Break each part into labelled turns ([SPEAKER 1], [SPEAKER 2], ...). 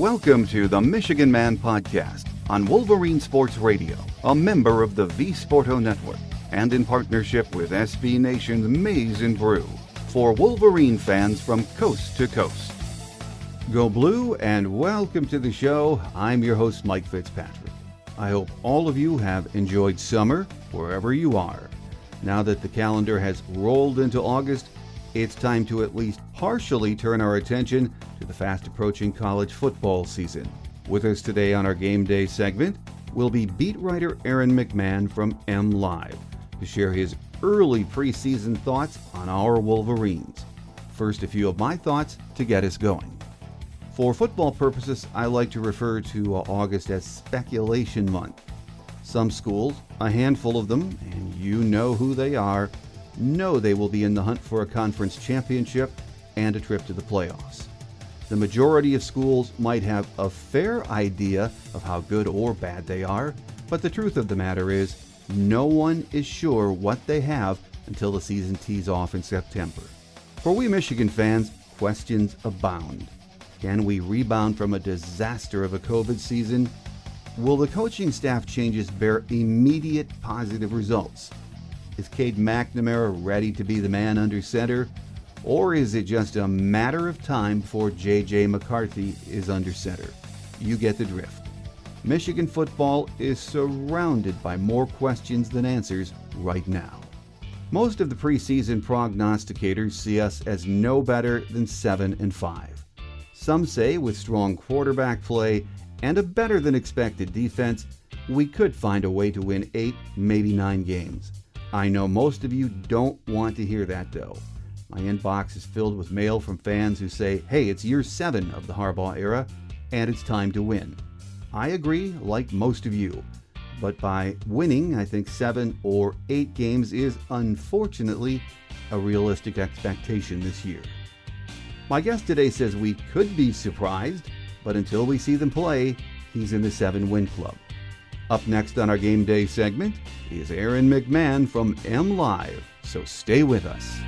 [SPEAKER 1] Welcome to the Michigan Man Podcast on Wolverine Sports Radio, a member of the V Sporto Network, and in partnership with SB Nation's Maize and Brew, for Wolverine fans from coast to coast. Go Blue, and welcome to the show. I'm your host, Mike Fitzpatrick. I hope all of you have enjoyed summer, wherever you are. Now that the calendar has rolled into August, it's time to at least partially turn our attention to the fast-approaching college football season. With us today on our Game Day segment will be beat writer Aaron McMann from MLive to share his early preseason thoughts on our Wolverines. First, a few of my thoughts to get us going. For football purposes, I like to refer to August as speculation month. Some schools, a handful of them, and you know who they are, know they will be in the hunt for a conference championship and a trip to the playoffs. The majority of schools might have a fair idea of how good or bad they are, but the truth of the matter is, no one is sure what they have until the season tees off in September. For we Michigan fans, questions abound. Can we rebound from a disaster of a COVID season? Will the coaching staff changes bear immediate positive results? Is Cade McNamara ready to be the man under center? Or is it just a matter of time before J.J. McCarthy is under center? You get the drift. Michigan football is surrounded by more questions than answers right now. Most of the preseason prognosticators see us as no better than 7-5. Some say with strong quarterback play and a better than expected defense, we could find a way to win 8, maybe 9 games. I know most of you don't want to hear that though. My inbox is filled with mail from fans who say, hey, it's year 7 of the Harbaugh era, and it's time to win. I agree, like most of you. But by winning, I think 7 or 8 games is unfortunately a realistic expectation this year. My guest today says we could be surprised, but until we see them play, he's in the 7-win club. Up next on our Game Day segment is Aaron McMann from MLive, so stay with us.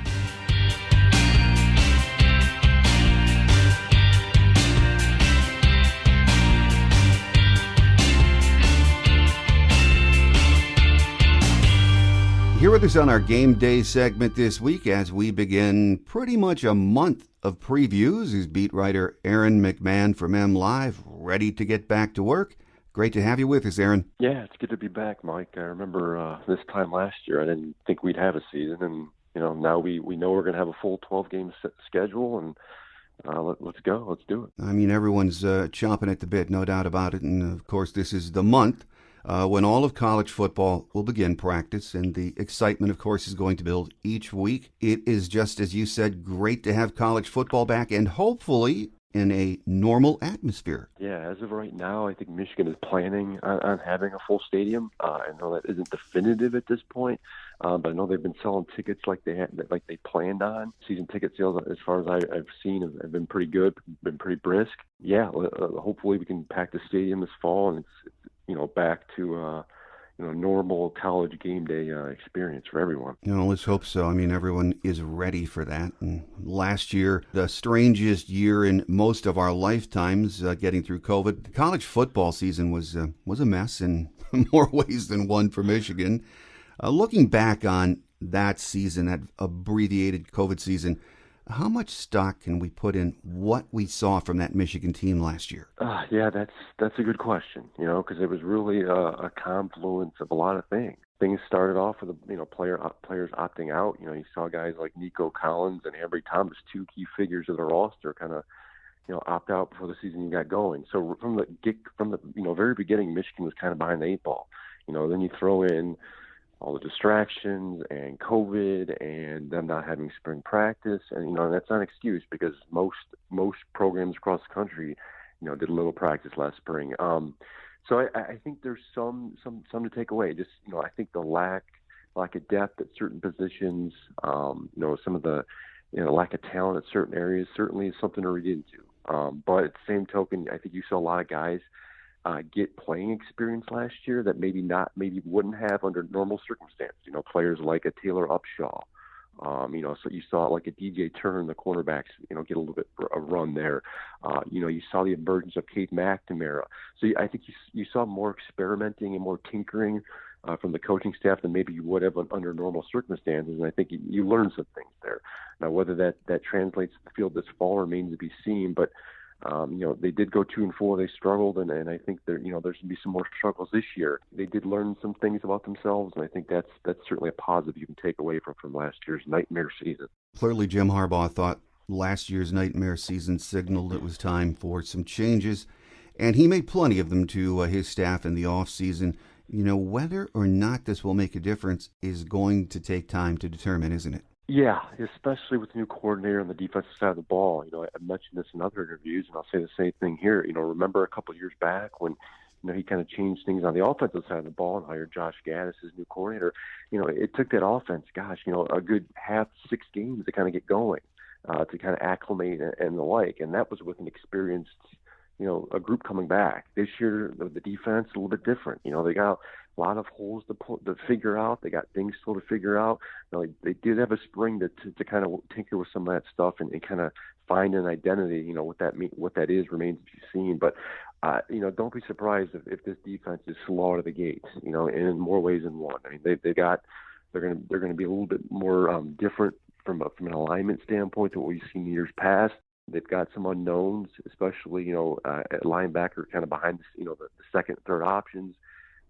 [SPEAKER 1] Here with us on our Game Day segment this week as we begin pretty much a month of previews is beat writer Aaron McMann from MLive, ready to get back to work. Great to have you with us, Aaron.
[SPEAKER 2] Yeah, it's good to be back, Mike. I remember this time last year, I didn't think we'd have a season, and now we know we're going to have a full 12-game schedule, and let's go. Let's do it.
[SPEAKER 1] I mean, everyone's chomping at the bit, no doubt about it, and of course, this is the month when all of college football will begin practice, and the excitement, of course, is going to build each week. It is just, as you said, great to have college football back, and hopefully in a normal atmosphere.
[SPEAKER 2] Yeah, as of right now, I think Michigan is planning on having a full stadium. I know that isn't definitive at this point, but I know they've been selling tickets like they planned on. Season ticket sales, as far as I've seen, have been pretty good, been pretty brisk. Yeah, hopefully we can pack the stadium this fall, and it's back to normal college game day experience for everyone.
[SPEAKER 1] Let's hope so. I mean, everyone is ready for that. And last year, the strangest year in most of our lifetimes, getting through COVID, the college football season was a mess in more ways than one for Michigan. Looking back on that season, that abbreviated COVID season, how much stock can we put in what we saw from that Michigan team last year?
[SPEAKER 2] Yeah, that's a good question, because it was really a confluence of a lot of things. Things started off with players opting out. You saw guys like Nico Collins and Ambry Thomas, 2 key figures of the roster, kind of opt out before the season got going. So from the very beginning, Michigan was kind of behind the 8 ball. Then you throw in all the distractions and COVID and them not having spring practice. And, that's not an excuse because most programs across the country, did a little practice last spring. So I think there's some to take away. Just, I think the lack of depth at certain positions, some of the, lack of talent at certain areas certainly is something to read into. But at the same token, I think you saw a lot of guys get playing experience last year that maybe wouldn't have under normal circumstances. Players like a Taylor Upshaw, So you saw like a DJ Turner in the cornerbacks, get a little bit a run there. You saw the emergence of Cade McNamara. So I think you saw more experimenting and more tinkering from the coaching staff than maybe you would have under normal circumstances. And I think you learned some things there. Now, whether that translates to the field this fall remains to be seen. But they did go 2-4. They struggled, and I think there's going to be some more struggles this year. They did learn some things about themselves, and I think that's certainly a positive you can take away from last year's nightmare season.
[SPEAKER 1] Clearly, Jim Harbaugh thought last year's nightmare season signaled it was time for some changes, and he made plenty of them to his staff in the offseason. Whether or not this will make a difference is going to take time to determine, isn't it?
[SPEAKER 2] Yeah, especially with the new coordinator on the defensive side of the ball. I mentioned this in other interviews, and I'll say the same thing here. Remember a couple of years back when he kind of changed things on the offensive side of the ball and hired Josh Gaddis as new coordinator. It took that offense, a good 6 games to kind of get going, to kind of acclimate and the like. And that was with an experienced, a group coming back. This year, the defense a little bit different. They got a lot of holes to figure out. They got things still to figure out. They did have a spring to kind of tinker with some of that stuff and kind of find an identity. What that is remains to be seen. But don't be surprised if this defense is slow out of the gates. In more ways than one. I mean, they're going to be a little bit more different from an alignment standpoint to what we've seen in years past. They've got some unknowns, especially at linebacker, kind of behind the second, third options.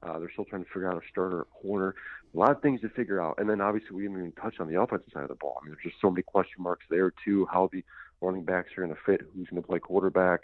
[SPEAKER 2] They're still trying to figure out a starter at corner. A lot of things to figure out. And then obviously we haven't even touched on the offensive side of the ball. I mean, there's just so many question marks there too. How the running backs are going to fit, who's going to play quarterback.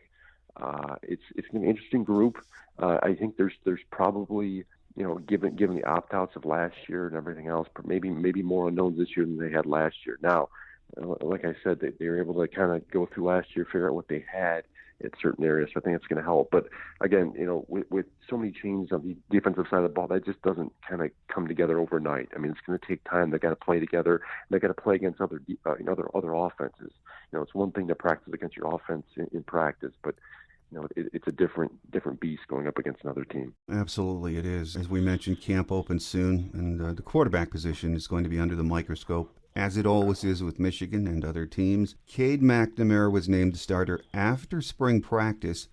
[SPEAKER 2] It's going to be an interesting group. I think there's probably given the opt-outs of last year and everything else, but maybe more unknowns this year than they had last year. Now, like I said, they were able to kind of go through last year, figure out what they had in certain areas. So I think it's going to help. But again, with so many changes on the defensive side of the ball, that just doesn't kind of come together overnight. I mean, it's going to take time. They got to play together. They got to play against other offenses. It's one thing to practice against your offense in practice, but it's a different beast going up against another team.
[SPEAKER 1] Absolutely, it is. As we mentioned, camp opens soon, and the quarterback position is going to be under the microscope, as it always is with Michigan and other teams. Cade McNamara was named the starter after spring practice,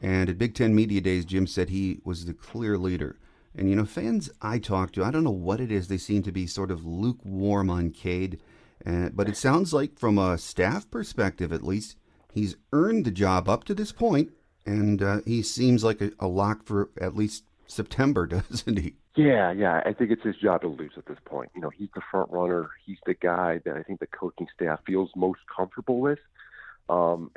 [SPEAKER 1] and at Big Ten Media Days, Jim said he was the clear leader. And, fans I talk to, I don't know what it is, they seem to be sort of lukewarm on Cade, but it sounds like from a staff perspective, at least, he's earned the job up to this point, and he seems like a lock for at least September, doesn't he?
[SPEAKER 2] Yeah. I think it's his job to lose at this point. He's the front runner. He's the guy that I think the coaching staff feels most comfortable with. And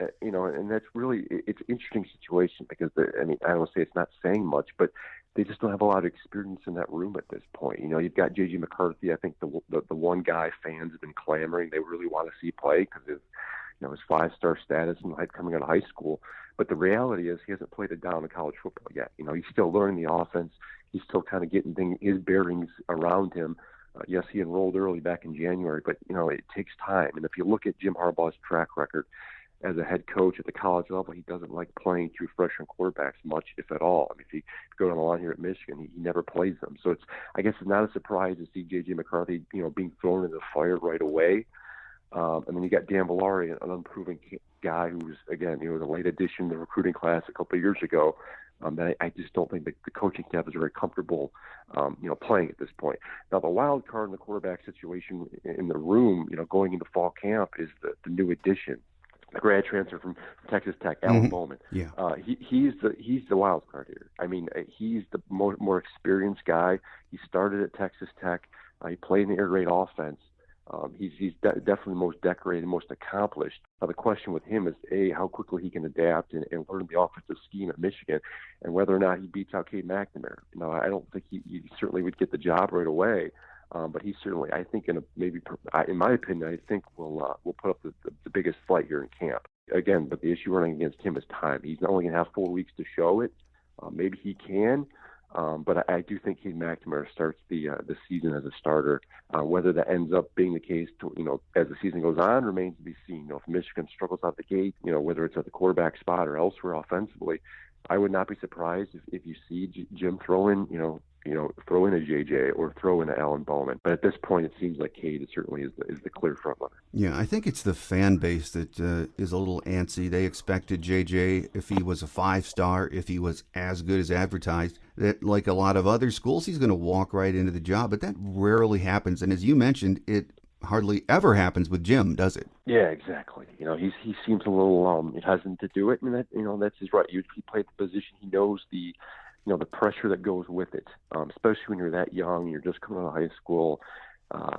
[SPEAKER 2] that's really, it's an interesting situation because, I don't say it's not saying much, but they just don't have a lot of experience in that room at this point. You've got J.J. McCarthy. I think the one guy fans have been clamoring they really want to see play because of his 5-star status and coming out of high school. But the reality is he hasn't played it down in college football yet. He's still learning the offense. He's still kind of getting his bearings around him. Yes, he enrolled early back in January, but, it takes time. And if you look at Jim Harbaugh's track record as a head coach at the college level, he doesn't like playing through freshman quarterbacks much, if at all. I mean, if you go down the line here at Michigan, he never plays them. So I guess it's not a surprise to see J.J. McCarthy, being thrown into the fire right away. And then you got Dan Villari, an unproven guy who's, again, the late addition to the recruiting class a couple of years ago. That I just don't think the coaching staff is very comfortable, playing at this point. Now, the wild card in the quarterback situation in the room, going into fall camp is the new addition, the grad transfer from Texas Tech, Alan Bowman.
[SPEAKER 1] Yeah.
[SPEAKER 2] He's the wild card here. I mean, he's the more experienced guy. He started at Texas Tech. He played in the air raid offense. He's definitely the most decorated, most accomplished. Now, the question with him is, how quickly he can adapt and learn the offensive scheme at Michigan, and whether or not he beats out Cade McNamara. I don't think he certainly would get the job right away, but he certainly, I think, in my opinion, I think will put up the biggest fight here in camp. Again, but the issue running against him is time. He's not only going to have 4 weeks to show it. Maybe he can. But I do think Cade McNamara starts the season as a starter. Whether that ends up being the case, as the season goes on, remains to be seen. If Michigan struggles out the gate, whether it's at the quarterback spot or elsewhere offensively, I would not be surprised if you see Jim throw in, throw in a JJ or throw in an Alan Bowman. But at this point, it seems like Cade certainly is the clear front runner.
[SPEAKER 1] Yeah, I think it's the fan base that is a little antsy. They expected JJ, if he was a 5-star, if he was as good as advertised, that like a lot of other schools, he's going to walk right into the job. But that rarely happens. And as you mentioned, it hardly ever happens with Jim, does it?
[SPEAKER 2] Yeah, exactly. He seems a little hesitant to do it, and that's his right. He played the position. He knows the pressure that goes with it, especially when you're that young, you're just coming out of high school,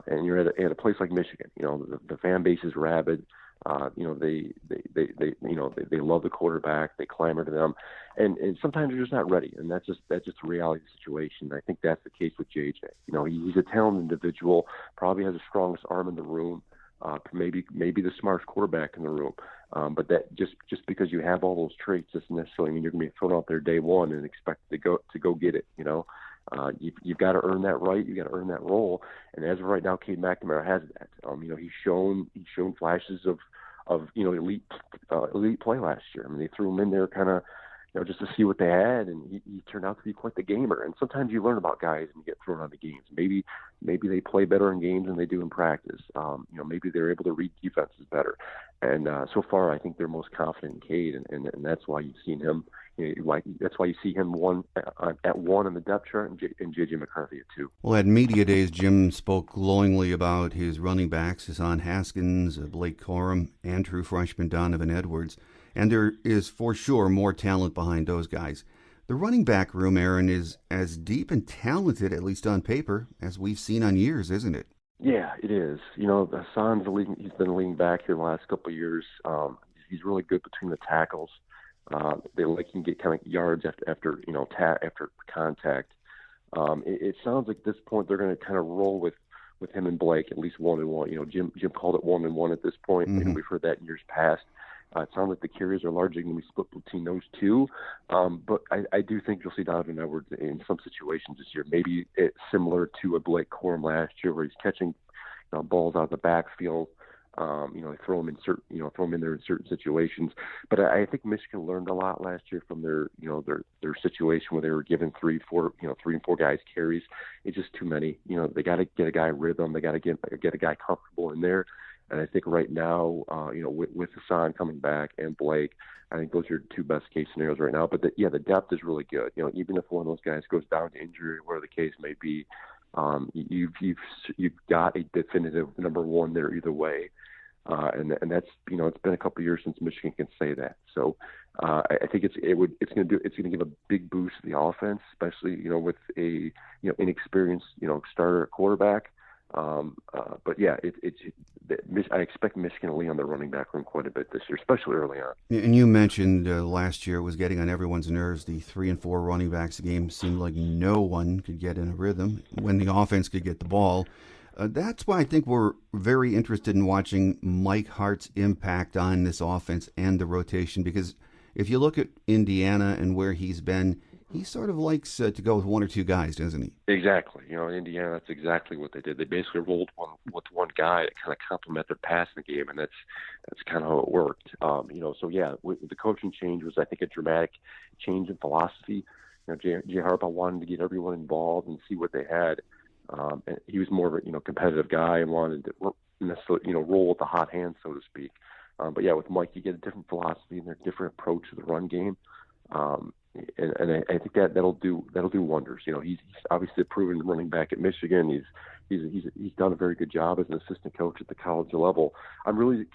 [SPEAKER 2] and you're at a place like Michigan. The fan base is rabid. They love the quarterback. They clamor to them, and sometimes they're just not ready, and that's just the reality of the situation. I think that's the case with JJ. He's a talented individual, probably has the strongest arm in the room, maybe the smartest quarterback in the room. But that just because you have all those traits doesn't necessarily mean you're going to be thrown out there day one and expected to go get it. You've got to earn that right. You got to earn that role. And as of right now, Cade McNamara has that. He's shown flashes of elite play last year. I mean, they threw him in there kind of just to see what they had, and he turned out to be quite the gamer. And sometimes you learn about guys and you get thrown out of games. Maybe they play better in games than they do in practice. Maybe they're able to read defenses better. And so far, I think they're most confident in Cade, and that's why you've seen him. That's why you see him at 1 in the depth chart, and J.J. McCarthy at 2.
[SPEAKER 1] Well, at media days, Jim spoke glowingly about his running backs, Hassan Haskins, Blake Corum, and true freshman Donovan Edwards. And there is for sure more talent behind those guys. The running back room, Aaron, is as deep and talented, at least on paper, as we've seen on years, isn't it?
[SPEAKER 2] Yeah, it is. Hassan's he's been leading back here the last couple of years. He's really good between the tackles. They let him get kind of yards after contact. It sounds like at this point they're going to kind of roll with him and Blake at least 1-1. Jim called it 1-1 at this point.
[SPEAKER 1] Mm-hmm.
[SPEAKER 2] We've heard that in years past. It sounds like the carries are largely going to be split between those two. But I do think you'll see Donovan Edwards in some situations this year. Maybe it's similar to a Blake Corum last year where he's catching balls out of the backfield. They throw him in there in certain situations. But I think Michigan learned a lot last year from their situation where they were giving 3 and 4 guys carries. It's just too many. They got to get a guy rhythm. They got to get a guy comfortable in there. And I think right now, with Hassan coming back and Blake, I think those are two best case scenarios right now. But the depth is really good. Even if one of those guys goes down to injury, whatever the case may be, you've got a definitive number one there either way. And that's it's been a couple of years since Michigan can say that. So I think it's going to give a big boost to the offense, especially with a inexperienced starter at quarterback. But yeah, I expect Michigan to lean on the running back room quite a bit this year, especially early on.
[SPEAKER 1] And you mentioned last year it was getting on everyone's nerves. The 3 and 4 running backs game seemed like no one could get in a rhythm when the offense could get the ball. That's why I think we're very interested in watching Mike Hart's impact on this offense and the rotation, because if you look at Indiana and where he's been, he sort of likes to go with 1 or 2 guys, doesn't he?
[SPEAKER 2] Exactly. In Indiana, that's exactly what they did. They basically rolled with one guy to kind of complement their passing game, and that's kind of how it worked. So yeah, the coaching change was, I think, a dramatic change in philosophy. Jay Harbaugh wanted to get everyone involved and see what they had. And he was more of a competitive guy and wanted to necessarily roll with the hot hand, so to speak. But yeah, with Mike, you get a different philosophy and a different approach to the run game. And I think that'll do wonders. He's obviously a proven running back at Michigan. He's done a very good job as an assistant coach at the college level. I'm really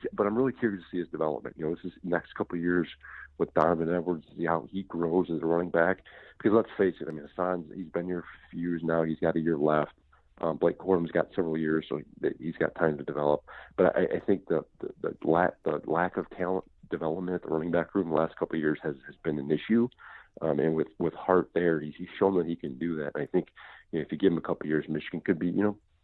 [SPEAKER 2] curious to see his development. This is the next couple of years with Donovan Edwards, see how he grows as a running back. Because let's face it, Hassan, he's been here for a few years now. He's got a year left. Blake Corum's got several years, so he's got time to develop. But I think the lack of talent development at the running back room the last couple of years has been an issue. And with Hart there, he's shown that he can do that. I think if you give him a couple of years, Michigan could be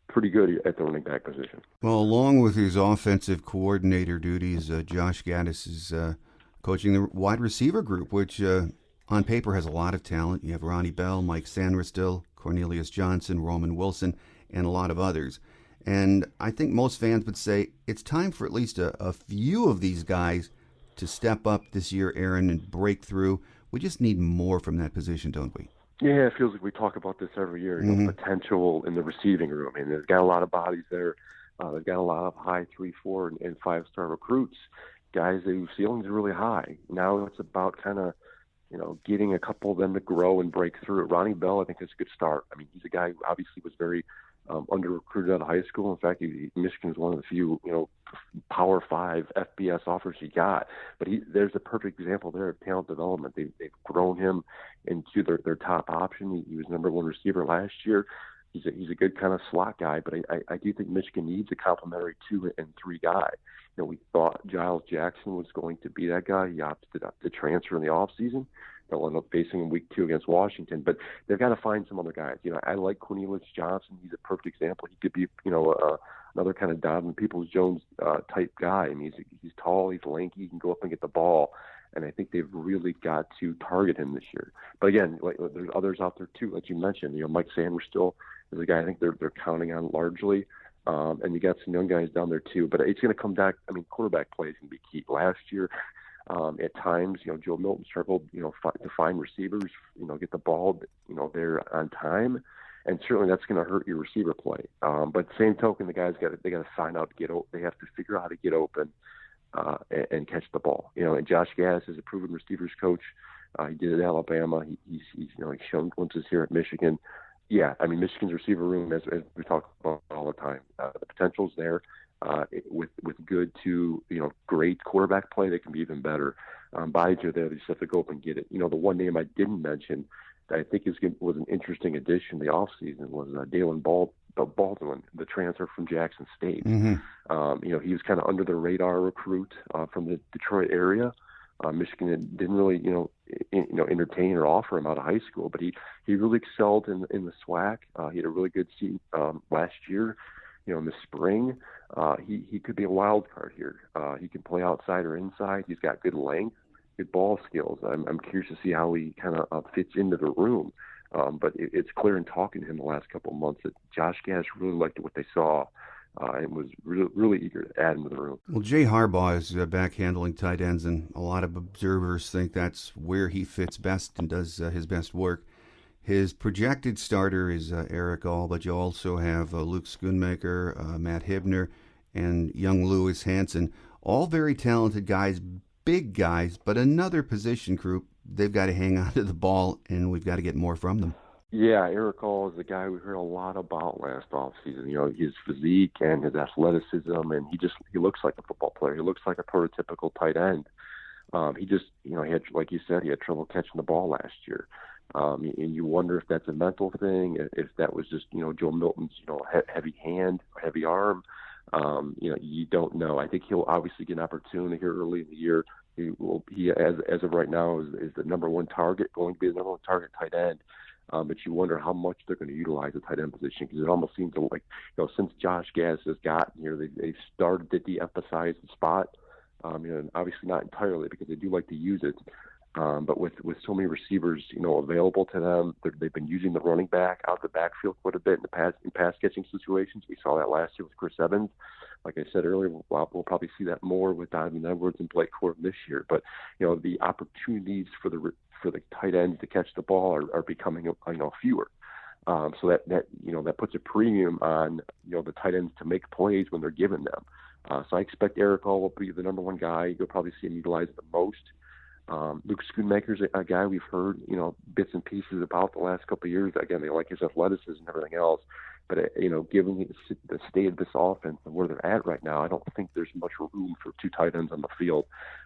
[SPEAKER 2] pretty good at the running back position.
[SPEAKER 1] Well, along with his offensive coordinator duties, Josh Gaddis is coaching the wide receiver group, which on paper has a lot of talent. You have Ronnie Bell, Mike Sanderstill, Cornelius Johnson, Roman Wilson, and a lot of others. And I think most fans would say it's time for at least a few of these guys to step up this year, Aaron, and break through. We just need more from that position, don't we?
[SPEAKER 2] Yeah, it feels like we talk about this every year. You know, the potential in the receiving room. I mean, they've got a lot of bodies there. They've got a lot of high 3, 4, and 5-star recruits, guys whose ceilings are really high. Now it's about kind of, you know, getting a couple of them to grow and break through. Ronnie Bell, I think, is a good start. I mean, he's a guy who obviously was very under-recruited out of high school. In fact, Michigan's one of the few, you know, Power 5 FBS offers he got. But there's a perfect example there of talent development. They've grown him into their top option. He was number 1 receiver last year. He's a good kind of slot guy, but I do think Michigan needs a complementary 2 and 3 guy. You know, we thought Giles Jackson was going to be that guy. He opted to transfer in the offseason. They'll end up facing in week 2 against Washington, but they've got to find some other guys. You know, I like Cornelius Johnson. He's a perfect example. He could be, you know, another kind of Donovan Peoples-Jones type guy. I mean, he's tall, he's lanky, he can go up and get the ball. And I think they've really got to target him this year. But again, like, there's others out there too, like you mentioned. You know, Mike Sanders still is a guy I think they're counting on largely. And you got some young guys down there too. But it's going to come back. I mean, quarterback play is going to be key. Last year, at times, you know, Joe Milton struggled, you know, to find receivers, you know, get the ball, you know, there on time. And certainly that's going to hurt your receiver play. But same token, the guys got to sign out to get open. They have to figure out how to get open and catch the ball. You know, and Josh Gass is a proven receivers coach. He did it at Alabama. He's you know, he's shown glimpses here at Michigan. Yeah, I mean, Michigan's receiver room, as we talk about all the time, the potential's there. With good to, you know, great quarterback play, they can be even better. Bodies are there. They just have to go up and get it. You know, the one name I didn't mention that I think was an interesting addition the offseason was Dalen Baldwin, the transfer from Jackson State. You know, he was kind of under the radar recruit from the Detroit area. Michigan didn't really, you know, entertain or offer him out of high school, but he really excelled in the SWAC. He had a really good season last year. You know, in the spring, he could be a wild card here. He can play outside or inside. He's got good length, good ball skills. I'm curious to see how he kind of fits into the room. But it's clear in talking to him the last couple of months that Josh Gass really liked what they saw and was really eager to add him to the room.
[SPEAKER 1] Well, Jay Harbaugh is back handling tight ends, and a lot of observers think that's where he fits best and does his best work. His projected starter is Eric All, but you also have Luke Schoonmaker, Matt Hibner, and young Lewis Hanson. All very talented guys, big guys, but another position group. They've got to hang on to the ball, and we've got to get more from them.
[SPEAKER 2] Yeah, Eric All is the guy we heard a lot about last offseason. You know, his physique and his athleticism, and he looks like a football player. He looks like a prototypical tight end. He just, you know, he had, like you said, he had trouble catching the ball last year. And you wonder if that's a mental thing, if that was just, you know, Joe Milton's, you know, heavy hand, heavy arm. You know, you don't know. I think he'll obviously get an opportunity here early in the year. He as of right now is the number 1 target, going to be the number 1 target tight end. But you wonder how much they're going to utilize the tight end position, because it almost seems like, you know, since Josh Gass has gotten here, they've started to de-emphasize the spot. You know, and obviously not entirely, because they do like to use it. But with so many receivers, you know, available to them, they've been using the running back out of the backfield quite a bit in pass catching situations. We saw that last year with Chris Evans. Like I said earlier, we'll probably see that more with Donovan Edwards and Blake Corum this year. But, you know, the opportunities for the tight ends to catch the ball are becoming, you know, fewer. So that you know, that puts a premium on, you know, the tight ends to make plays when they're given them. So I expect Eric All will be the number 1 guy. You'll probably see him utilized the most. Luke Schoonmaker's a guy we've heard, you know, bits and pieces about the last couple of years. Again, they like his athleticism and everything else. But, you know, given the state of this offense and where they're at right now, I don't think there's much room for 2 tight ends on the field.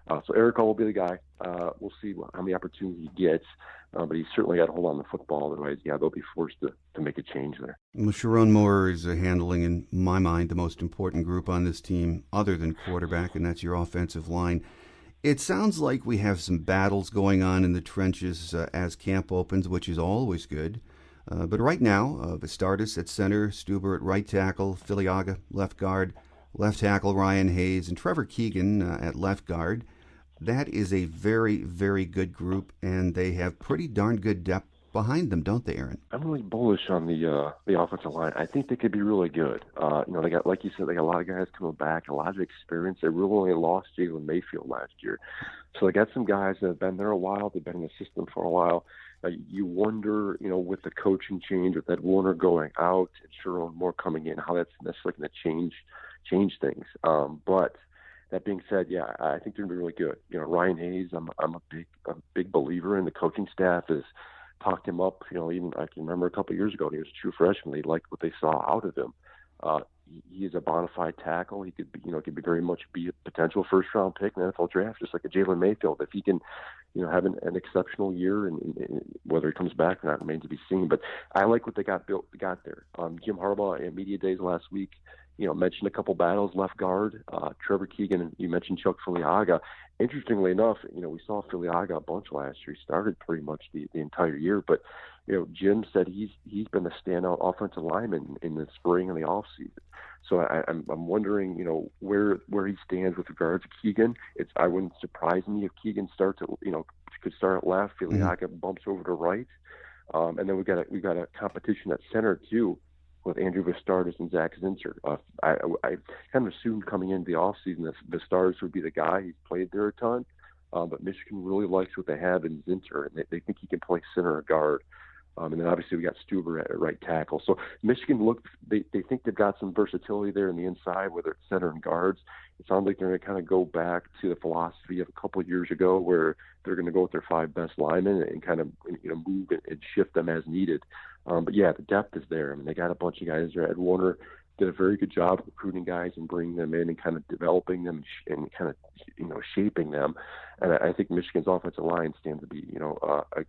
[SPEAKER 2] So Eric All will be the guy. We'll see how many opportunities he gets. But he's certainly got to hold on to the football. Otherwise, yeah, they'll be forced to make a change there.
[SPEAKER 1] Well, Sharon Moore is handling, in my mind, the most important group on this team other than quarterback, and that's your offensive line. It sounds like we have some battles going on in the trenches as camp opens, which is always good. But right now, Vistardis at center, Stuber at right tackle, Filiaga left guard, left tackle Ryan Hayes, and Trevor Keegan at left guard. That is a very, very good group, and they have pretty darn good depth behind them, don't they, Aaron?
[SPEAKER 2] I'm really bullish on the offensive line. I think they could be really good. They got, like you said, they got a lot of guys coming back, a lot of experience. They really only lost Jalen Mayfield last year, so they got some guys that have been there a while. They've been in the system for a while. You wonder, with the coaching change, with Ed Warner going out and Sharon Moore coming in, how that's necessarily going to change things. But that being said, yeah, I think they're going to be really good. Ryan Hayes, I'm a big believer in. The coaching staff has talked him up. Even I can remember a couple of years ago when he was a true freshman, they liked what they saw out of him. He is a bona fide tackle. He could be, could be very much be a potential first round pick in the NFL draft, just like a Jalen Mayfield. If he can, have an exceptional year, and whether he comes back or not remains to be seen. But I like what they got there. Jim Harbaugh at media days last week, mentioned a couple battles left guard. Trevor Keegan, and you mentioned Chuck Filiaga. Interestingly enough, we saw Filiaga a bunch last year. He started pretty much the entire year, but Jim said he's been a standout offensive lineman in the spring and the off season. So I'm wondering, where he stands with regards to Keegan. I wouldn't surprise me if Keegan starts at, could start at left, Filiaga bumps over to right, and then we've got a competition at center too, with Andrew Vistardis and Zach Zinter. I kind of assumed coming into the offseason that Vistardis would be the guy. He's played there a ton, but Michigan really likes what they have in Zinter, and they think he can play center or guard. And then obviously we got Stuber at right tackle. So Michigan they think they've got some versatility there in the inside, whether it's center and guards. It sounds like they're going to kind of go back to the philosophy of a couple of years ago, where they're going to go with their 5 best linemen and kind of move and shift them as needed. But yeah, the depth is there. I mean, they got a bunch of guys there. Ed Warner did a very good job recruiting guys and bringing them in and kind of developing them and kind of shaping them. And I think Michigan's offensive line stands to be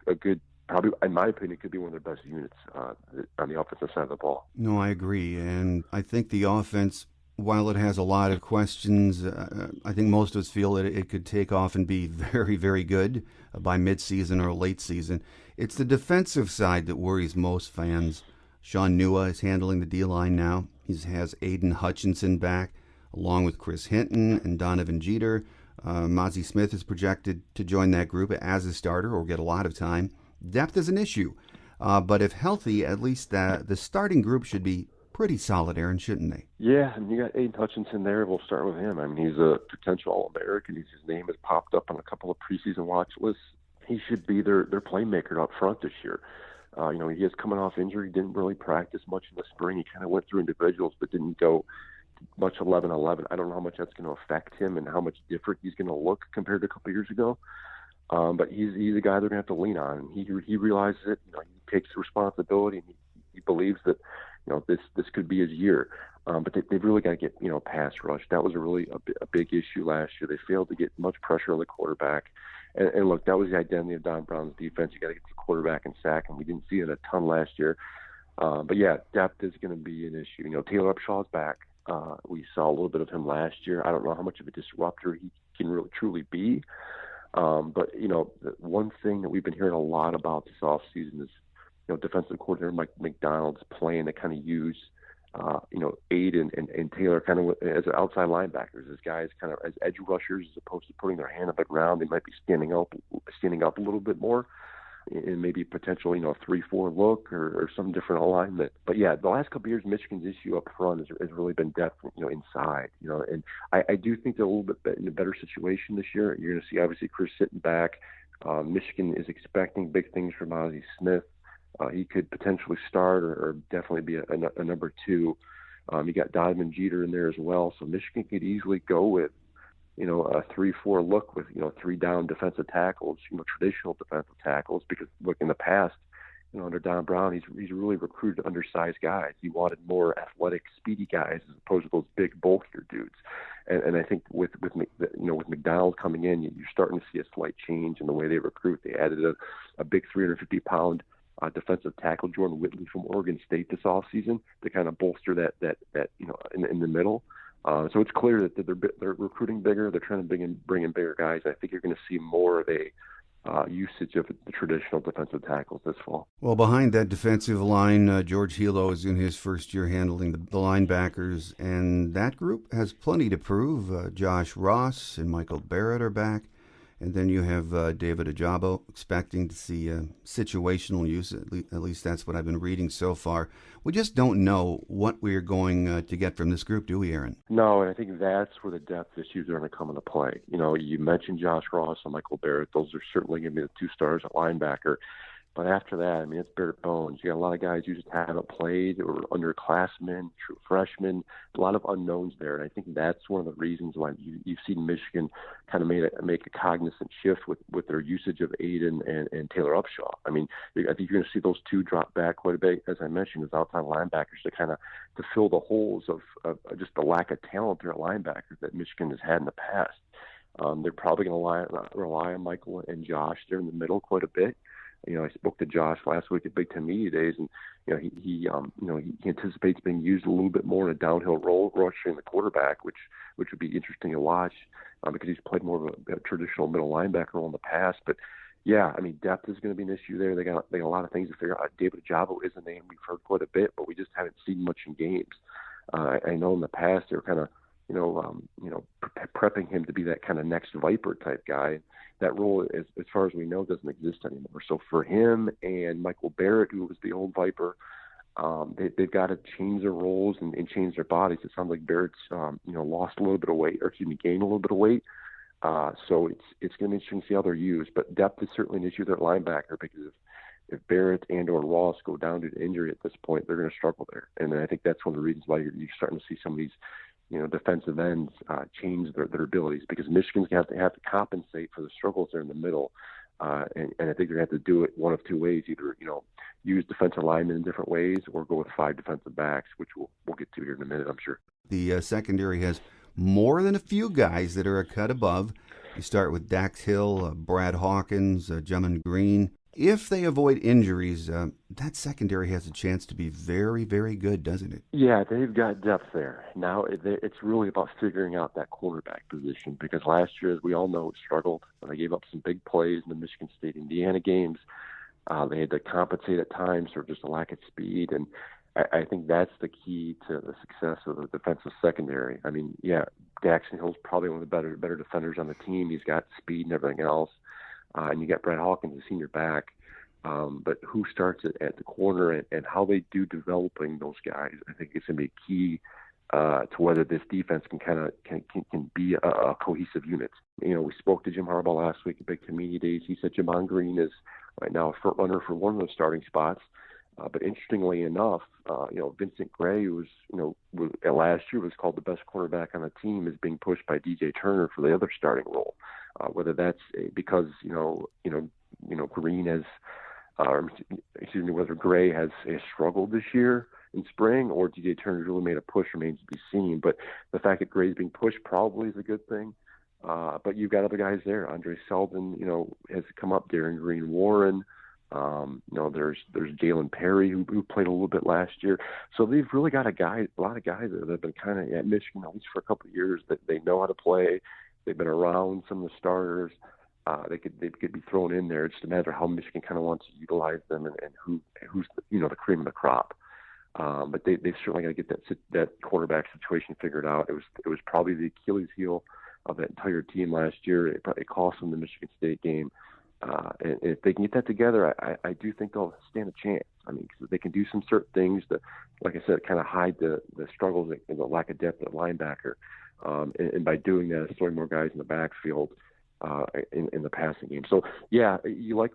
[SPEAKER 2] a good. Probably, in my opinion, could be one of their best units on the offensive side of the ball.
[SPEAKER 1] No, I agree. And I think the offense, while it has a lot of questions, I think most of us feel that it could take off and be very, very good by midseason or late season. It's the defensive side that worries most fans. Sean Nua is handling the D-line now. He has Aiden Hutchinson back, along with Chris Hinton and Donovan Jeter. Mozzie Smith is projected to join that group as a starter or get a lot of time. Depth is an issue, but if healthy, at least the starting group should be pretty solid, Aaron, shouldn't they?
[SPEAKER 2] Yeah, and you got Aiden Hutchinson there. We'll start with him. I mean, he's a potential All-American. His name has popped up on a couple of preseason watch lists. He should be their playmaker up front this year. He is coming off injury. Didn't really practice much in the spring. He kind of went through individuals, but didn't go much 11-11. I don't know how much that's going to affect him and how much different he's going to look compared to a couple years ago. But he's a guy they're going to have to lean on. And he realizes it. He takes the responsibility, and he believes that this could be his year. But they've really got to get pass rush. That was a big issue last year. They failed to get much pressure on the quarterback. And look, that was the identity of Don Brown's defense. You got to get the quarterback and sack, and we didn't see it a ton last year. But yeah, depth is going to be an issue. Taylor Upshaw's back. We saw a little bit of him last year. I don't know how much of a disruptor he can really truly be. But the one thing that we've been hearing a lot about this offseason is, defensive coordinator Mike McDonald's plan to kind of use, Aiden and Taylor kind of as outside linebackers, as guys kind of as edge rushers, as opposed to putting their hand on the ground. They might be standing up a little bit more, and maybe potential 3-4 look or some different alignment. But yeah, the last couple of years, Michigan's issue up front has really been depth, inside, and I do think they're a little bit in a better situation this year. You're going to see obviously Chris sitting back. Michigan is expecting big things from Mozzie Smith. He could potentially start or definitely be a number 2. You got Donovan Jeter in there as well, so Michigan could easily go with a 3-4 look with 3 down defensive tackles, traditional defensive tackles. Because look, in the past, under Don Brown, he's really recruited undersized guys. He wanted more athletic, speedy guys as opposed to those big, bulkier dudes. And I think with McDonald coming in, you're starting to see a slight change in the way they recruit. They added a big 350-pound defensive tackle, Jordan Whitley from Oregon State this offseason, to kind of bolster that in the middle. So it's clear that they're recruiting bigger. They're trying to bring in bigger guys. I think you're going to see more of a usage of the traditional defensive tackles this fall.
[SPEAKER 1] Well, behind that defensive line, George Hilo is in his first year handling the linebackers, and that group has plenty to prove. Josh Ross and Michael Barrett are back, And then you have David Ajabo expecting to see situational use. At least that's what I've been reading so far. We just don't know what we're going to get from this group, do we, Aaron?
[SPEAKER 2] No, and I think that's where the depth issues are going to come into play. You know, you mentioned Josh Ross and Michael Barrett. Those are certainly going to be the two stars at linebacker. But after that, I mean, it's bare bones. You got a lot of guys who just haven't played or underclassmen, true freshmen, a lot of unknowns there. And I think that's one of the reasons why you've seen Michigan kind of make a cognizant shift with their usage of Aiden and Taylor Upshaw. I mean, I think you're going to see those two drop back quite a bit, as I mentioned, as outside linebackers to fill the holes of just the lack of talent there at linebackers that Michigan has had in the past. They're probably going to rely on Michael and Josh there in the middle quite a bit. You know, I spoke to Josh last week at Big Ten Media Days, and he anticipates being used a little bit more in a downhill role, rushing the quarterback, which would be interesting to watch because he's played more of a traditional middle linebacker role in the past. But yeah, I mean, depth is going to be an issue there. They got a lot of things to figure out. David Ajabo is a name we've heard quite a bit, but we just haven't seen much in games. I know in the past they were kind of prepping him to be that kind of next Viper type guy. That role, as far as we know, doesn't exist anymore. So for him and Michael Barrett, who was the old Viper, they've got to change their roles and change their bodies. It sounds like Barrett's, lost a little bit of weight, gained a little bit of weight. So it's going to be interesting to see how they're used. But depth is certainly an issue there at linebacker because if Barrett and or Ross go down due to injury at this point, they're going to struggle there. And I think that's one of the reasons why you're starting to see some of these defensive ends change their abilities, because Michigan's going to have to compensate for the struggles there in the middle. And I think they're going to have to do it one of two ways, either, use defensive linemen in different ways or go with 5 defensive backs, which we'll get to here in a minute, I'm sure.
[SPEAKER 1] The secondary has more than a few guys that are a cut above. You start with Dax Hill, Brad Hawkins, Jamin Green. If they avoid injuries, that secondary has a chance to be very, very good, doesn't it?
[SPEAKER 2] Yeah, they've got depth there. Now it's really about figuring out that cornerback position, because last year, as we all know, it struggled. They gave up some big plays in the Michigan State-Indiana games. They had to compensate at times for just a lack of speed, and I think that's the key to the success of the defensive secondary. I mean, yeah, Daxton Hill's probably one of the better defenders on the team. He's got speed and everything else. And you got Brad Hawkins, the senior back. But who starts at the corner and how they do developing those guys, I think it's going to be key to whether this defense can be a cohesive unit. We spoke to Jim Harbaugh last week at Big Ten Media Days. He said Jamin Green is right now a front runner for one of those starting spots. But interestingly enough, Vincent Gray, who was last year was called the best cornerback on the team, is being pushed by DJ Turner for the other starting role. Whether that's because Green has, whether Gray has struggled this year in spring, or DJ Turner's really made a push remains to be seen. But the fact that Gray's being pushed probably is a good thing. But you've got other guys there. Andre Selden, has come up. Darren Green Warren. There's Jalen Perry who played a little bit last year. So they've really got a lot of guys that have been kind of at Michigan at least for a couple of years, that they know how to play. They've been around some of the starters. They could be thrown in there. It's just a matter of how Michigan kind of wants to utilize them and who's the cream of the crop. But they certainly got to get that quarterback situation figured out. It was probably the Achilles heel of that entire team last year. It cost them the Michigan State game. And if they can get that together, I do think they'll stand a chance. I mean, cause they can do some certain things that, like I said, kind of hide the struggles and the lack of depth at linebacker. And by doing that, throwing more guys in the backfield in the passing game. So, yeah, you like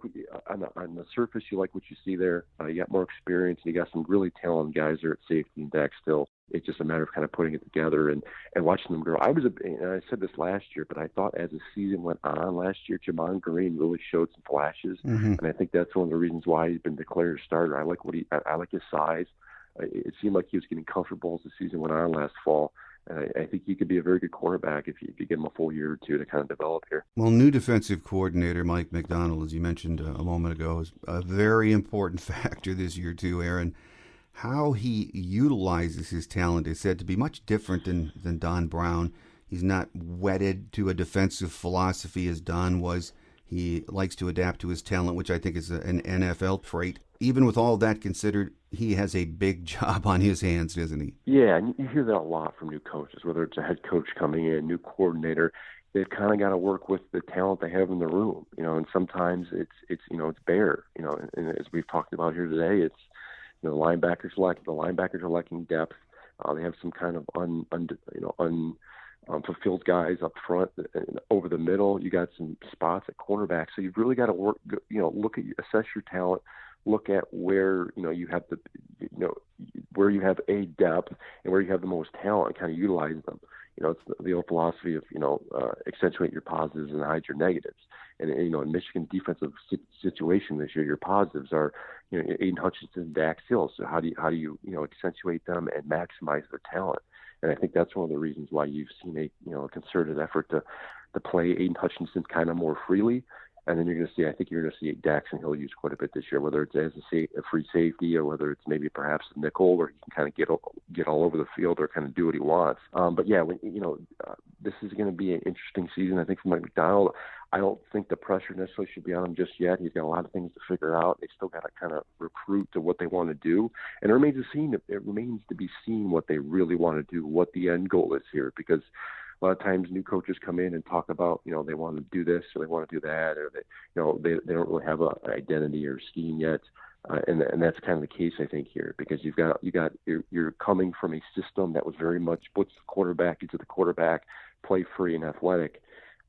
[SPEAKER 2] on the surface, you like what you see there. You got more experience, and you got some really talented guys there at safety and Dak still. It's just a matter of kind of putting it together and watching them grow. And I said this last year, but I thought as the season went on last year, Jamin Green really showed some flashes, and I think that's one of the reasons why he's been declared a starter. I like his size. It seemed like he was getting comfortable as the season went on last fall. I think he could be a very good quarterback if you give him a full year or two to kind of develop here.
[SPEAKER 1] Well, new defensive coordinator Mike McDonald, as you mentioned a moment ago, is a very important factor this year too, Aaron. How he utilizes his talent is said to be much different than Don Brown. He's not wedded to a defensive philosophy as Don was. He likes to adapt to his talent, which I think is an NFL trait. Even with all that considered, he has a big job on his hands, doesn't he?
[SPEAKER 2] Yeah, and you hear that a lot from new coaches, whether it's a head coach coming in, new coordinator. they've kind of got to work with the talent they have in the room, and sometimes it's bare, and as we've talked about here today, it's, the linebackers are lacking depth. They have some kind of fulfilled guys up front and over the middle. You got some spots at cornerback, so you've really got to work, assess your talent, look at where you have where you have a depth and where you have the most talent, and kind of utilize them. It's the old philosophy of accentuate your positives and hide your negatives. And in Michigan's defensive situation this year, your positives are Aiden Hutchinson, Dax Hill. So how do you accentuate them and maximize their talent? And I think that's one of the reasons why you've seen a concerted effort to play Aiden Hutchinson kind of more freely. And then I think you're going to see Dax and Hill use quite a bit this year, whether it's as a free safety or whether it's maybe perhaps a nickel where he can kind of get all over the field or kind of do what he wants. But yeah, this is going to be an interesting season, I think, for Mike Macdonald. I don't think the pressure necessarily should be on him just yet. He's got a lot of things to figure out. They still got to kind of recruit to what they want to do. And it remains to be seen what they really want to do, what the end goal is here, because a lot of times new coaches come in and talk about, they want to do this or they want to do that, or they don't really have an identity or scheme yet. And that's kind of the case, I think, here, because you're coming from a system that was very much blitz the quarterback, into the quarterback, play free and athletic.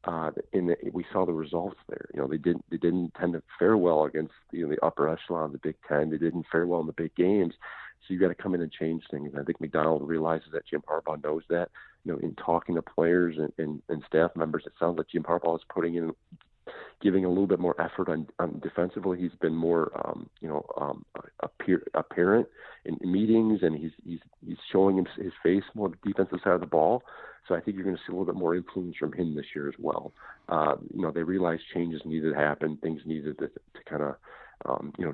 [SPEAKER 2] We saw the results there. They didn't tend to fare well against the upper echelon of the Big Ten. They didn't fare well in the big games. So you got to come in and change things. And I think Macdonald realizes that. Jim Harbaugh knows that. In talking to players and staff members, it sounds like Jim Harbaugh is giving a little bit more effort on defensively. He's been more, apparent in meetings, and he's showing his face more on the defensive side of the ball. So I think you're going to see a little bit more influence from him this year as well. They realized changes needed to happen, things needed to kind of,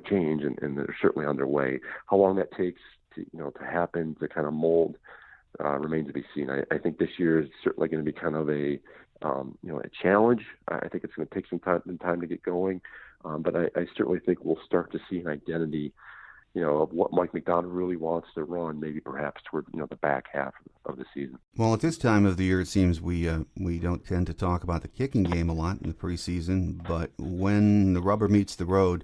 [SPEAKER 2] change, and they're certainly underway. How long that takes to happen, to kind of mold, remains to be seen. I think this year is certainly going to be kind of a challenge. I think it's going to take some time to get going, but I certainly think we'll start to see an identity, of what Mike Macdonald really wants to run, maybe perhaps toward the back half of the season.
[SPEAKER 1] Well, at this time of the year, it seems we don't tend to talk about the kicking game a lot in the preseason, but when the rubber meets the road,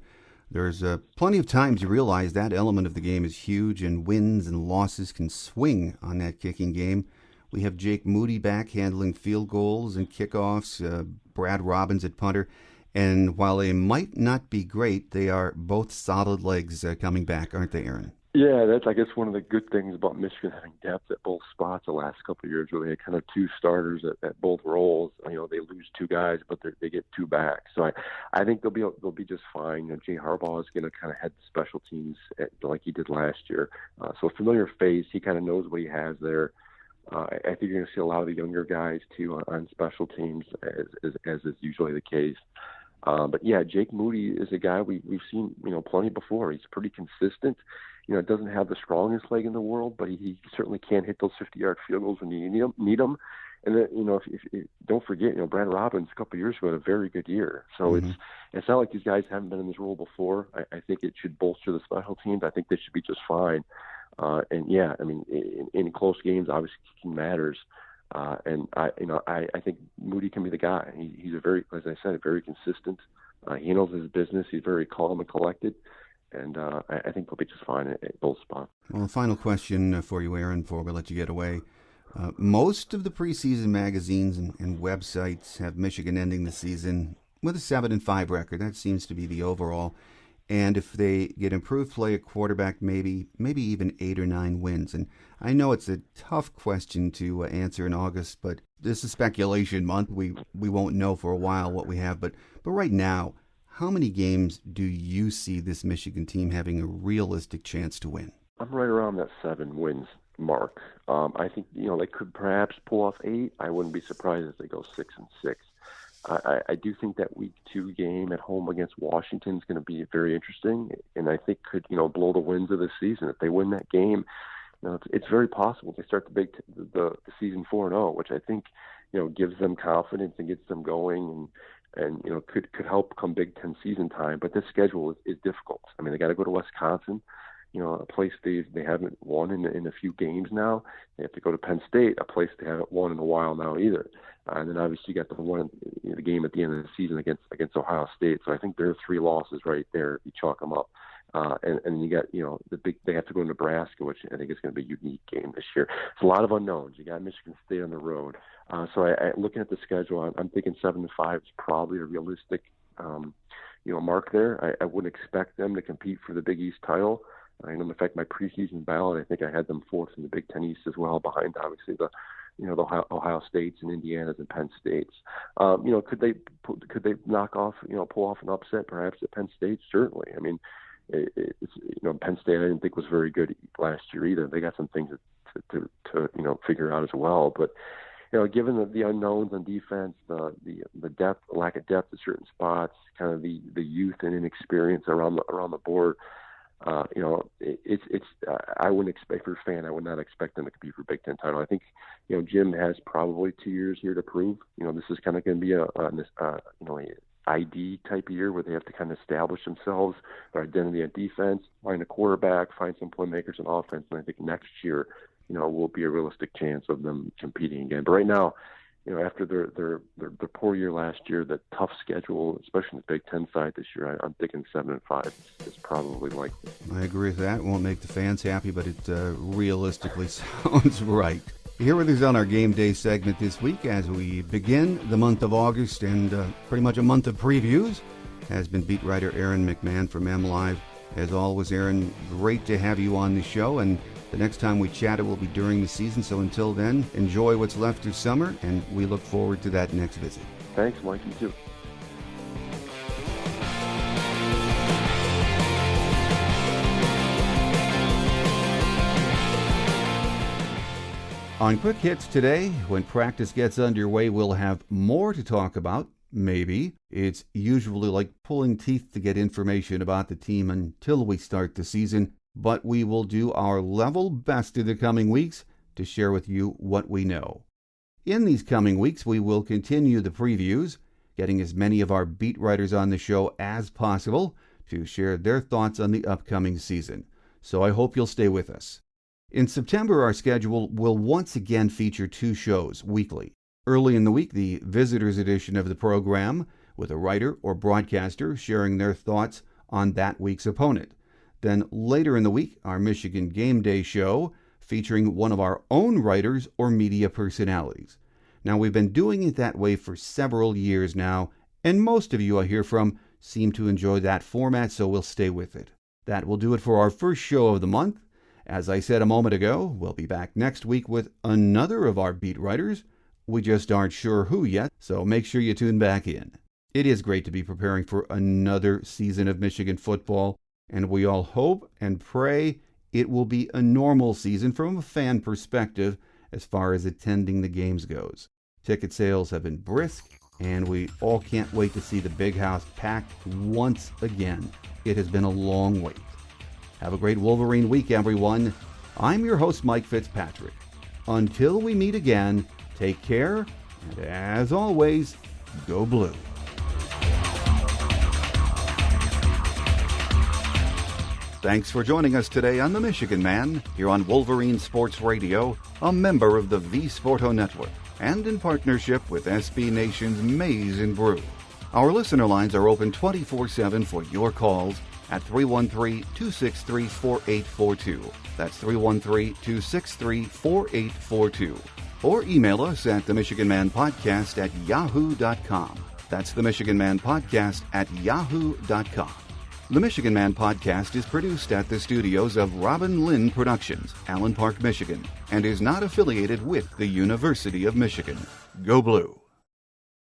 [SPEAKER 1] there's plenty of times you realize that element of the game is huge, and wins and losses can swing on that kicking game. We have Jake Moody back handling field goals and kickoffs, Brad Robbins at punter. And while they might not be great, they are both solid legs coming back, aren't they, Aaron?
[SPEAKER 2] Yeah, that's, I guess, one of the good things about Michigan having depth at both spots the last couple of years, where they had kind of two starters at both roles. They lose two guys, but they get two back. So I think they'll be just fine. Jay Harbaugh is going to kind of head the special teams like he did last year. So a familiar face, he kind of knows what he has there. I think you're going to see a lot of the younger guys too on special teams, as is usually the case. But yeah, Jake Moody is a guy we've seen plenty before. He's pretty consistent. Doesn't have the strongest leg in the world, but he certainly can hit those 50-yard field goals when you need them. And then, if don't forget, Brad Robbins a couple of years ago had a very good year. So it's not like these guys haven't been in this role before. I think it should bolster the special teams. I think they should be just fine. And yeah, I mean, in close games, obviously kicking matters. And I think Moody can be the guy. He's as I said, very consistent. He knows his business. He's very calm and collected. And I think he'll be just fine at both spots.
[SPEAKER 1] Well, a final question for you, Aaron, before we let you get away. Most of the preseason magazines and websites have Michigan ending the season with a 7-5 record. That seems to be the overall. And if they get improved play at quarterback, maybe even 8 or 9 wins. And I know it's a tough question to answer in August, but this is speculation month. We won't know for a while what we have. But right now, how many games do you see this Michigan team having a realistic chance to win?
[SPEAKER 2] I'm right around that 7 wins mark. I think they could perhaps pull off 8. I wouldn't be surprised if they go 6-6. I do think that week 2 game at home against Washington is going to be very interesting, and I think could blow the winds of the season. If they win that game, it's very possible they start the season 4-0, which I think gives them confidence and gets them going, and could help come Big Ten season time. But this schedule is difficult. I mean, they got to go to Wisconsin. a place they haven't won in a few games now. They have to go to Penn State, a place they haven't won in a while now either. And then obviously you got the game at the end of the season against Ohio State. So I think there are 3 losses right there if you chalk them up. And you got, they have to go to Nebraska, which I think is going to be a unique game this year. It's a lot of unknowns. You got Michigan State on the road. So looking at the schedule, I'm thinking 7-5 is probably a realistic, mark there. I wouldn't expect them to compete for the Big East title. In fact, my preseason ballot, I think I had them 4th in the Big Ten East as well, behind obviously the Ohio States and Indianas and Penn States. Could they knock off, pull off an upset perhaps at Penn State? Certainly. I mean, it's Penn State I didn't think was very good last year either. They got some things to figure out as well. But given the unknowns on defense, the depth, lack of depth at certain spots, kind of the youth and inexperience around the board. It's I wouldn't expect, for a fan, I would not expect them to compete for Big Ten title. I think, Jim has probably 2 years here to prove. This is kind of going to be a ID type of year where they have to kind of establish themselves, their identity on defense, find a quarterback, find some playmakers on offense. And I think next year, will be a realistic chance of them competing again. But right now, after their poor year last year, the tough schedule, especially in the Big Ten side this year, I'm thinking 7-5 is probably likely.
[SPEAKER 1] I agree with that. It won't make the fans happy, but it realistically sounds right. Here with us on our game day segment this week as we begin the month of August and pretty much a month of previews has been beat writer Aaron McMann from MLive. As always, Aaron, great to have you on the show, and the next time we chat, it will be during the season. So until then, enjoy what's left of summer, and we look forward to that next visit.
[SPEAKER 2] Thanks, Mike. You too.
[SPEAKER 1] On Quick Hits today, when practice gets underway, we'll have more to talk about. Maybe. It's usually like pulling teeth to get information about the team until we start the season, but we will do our level best in the coming weeks to share with you what we know. In these coming weeks, we will continue the previews, getting as many of our beat writers on the show as possible to share their thoughts on the upcoming season. So I hope you'll stay with us. In September, our schedule will once again feature 2 shows weekly. Early in the week, the visitors edition of the program, with a writer or broadcaster sharing their thoughts on that week's opponent. Then later in the week, our Michigan Game Day show, featuring one of our own writers or media personalities. Now, we've been doing it that way for several years now, and most of you I hear from seem to enjoy that format, so we'll stay with it. That will do it for our first show of the month. As I said a moment ago, we'll be back next week with another of our beat writers. We just aren't sure who yet, so make sure you tune back in. It is great to be preparing for another season of Michigan football, and we all hope and pray it will be a normal season from a fan perspective as far as attending the games goes. Ticket sales have been brisk, and we all can't wait to see the big house packed once again. It has been a long wait. Have a great Wolverine week, everyone. I'm your host, Mike Fitzpatrick. Until we meet again, take care, and as always, go blue. Thanks for joining us today on The Michigan Man, here on Wolverine Sports Radio, a member of the V Sporto Network, and in partnership with SB Nation's Maize and Brew. Our listener lines are open 24/7 for your calls at 313-263-4842. That's 313-263-4842. Or email us at themichiganmanpodcast@yahoo.com. That's themichiganmanpodcast@yahoo.com. The Michigan Man Podcast is produced at the studios of Robin Lynn Productions, Allen Park, Michigan, and is not affiliated with the University of Michigan. Go Blue!